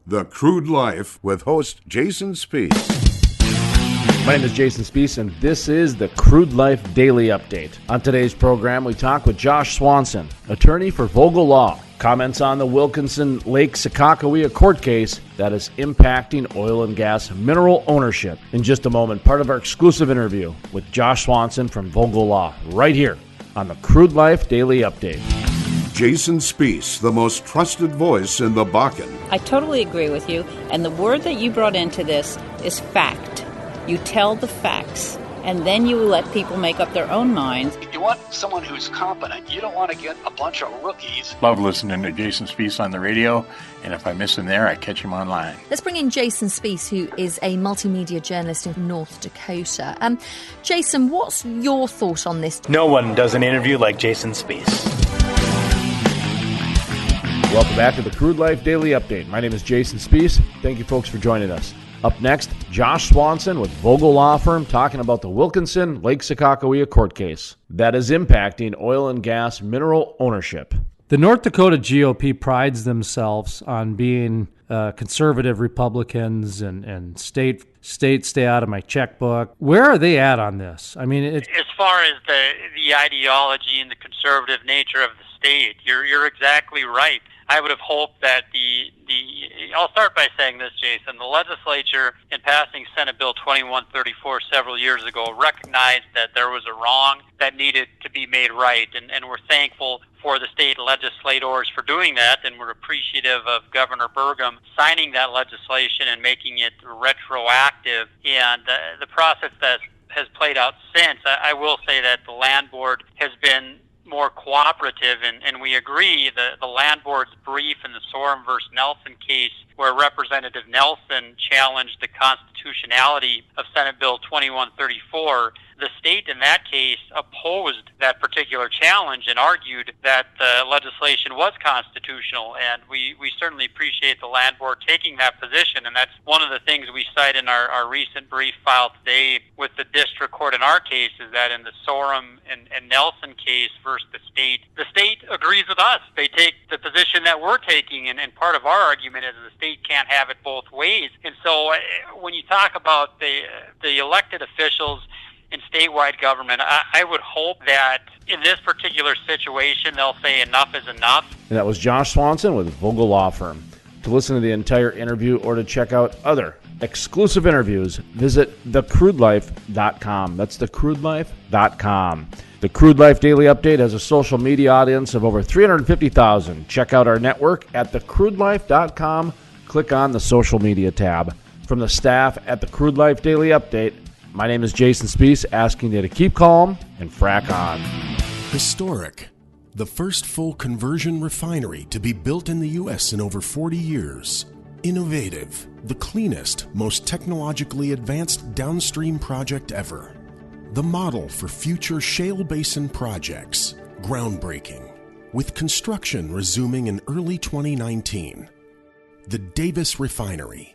The Crude Life with host Jason Spiess. My name is Jason Spiess, and this is the Crude Life Daily Update. On today's program, we talk with Josh Swanson, attorney for Vogel Law. Comments on the Wilkinson Lake Sakakawea court case that is impacting oil and gas mineral ownership. In just a moment, part of our exclusive interview with Josh Swanson from Vogel Law, right here on the Crude Life Daily Update. Jason Spiess, the most trusted voice in the Bakken. I totally agree with you, and the word that you brought into this is fact. You tell the facts, and then you let people make up their own minds. You want someone who's competent. You don't want to get a bunch of rookies. Love listening to Jason Spiess on the radio, and if I miss him there, I catch him online. Let's bring in Jason Spiess, who is a multimedia journalist in North Dakota. Jason, what's your thought on this? No one does an interview like Jason Spiess. Welcome back to the Crude Life Daily Update. My name is Jason Spiess. Thank you, folks, for joining us. Up next, Josh Swanson with Vogel Law Firm talking about the Wilkinson Lake Sakakawea court case that is impacting oil and gas mineral ownership. The North Dakota GOP prides themselves on being conservative Republicans and state stay out of my checkbook. Where are they at on this? I mean, as far as the ideology and the conservative nature of the state, you're exactly right. I would have hoped that I'll start by saying this, Jason. The legislature, in passing Senate Bill 2134 several years ago, recognized that there was a wrong that needed to be made right, and we're thankful for the state legislators for doing that, and we're appreciative of Governor Burgum signing that legislation and making it retroactive. And the process that has played out since, I will say that the Land Board has been more cooperative, and we agree the Land Board's brief in the Sorum versus Nelson case, where Representative Nelson challenged the constitutionality of Senate Bill 2134, the state in that case opposed that particular challenge and argued that the legislation was constitutional, and we certainly appreciate the Land Board taking that position, and that's one of the things we cite in our recent brief filed today with the district court in our case, is that in the Sorum and Nelson case versus the state agrees with us. They take the position that we're taking, and part of our argument is the state can't have it both ways. And so when you talk about the elected officials in statewide government, I would hope that in this particular situation, they'll say enough is enough. And that was Josh Swanson with Vogel Law Firm. To listen to the entire interview or to check out other exclusive interviews, visit thecrudelife.com. That's thecrudelife.com. The Crude Life Daily Update has a social media audience of over 350,000. Check out our network at thecrudelife.com. Click on the social media tab. From the staff at the Crude Life Daily Update, my name is Jason Spiess, asking you to keep calm and frack on. Historic. The first full conversion refinery to be built in the U.S. in over 40 years. Innovative. The cleanest, most technologically advanced downstream project ever. The model for future shale basin projects. Groundbreaking. With construction resuming in early 2019. The Davis Refinery.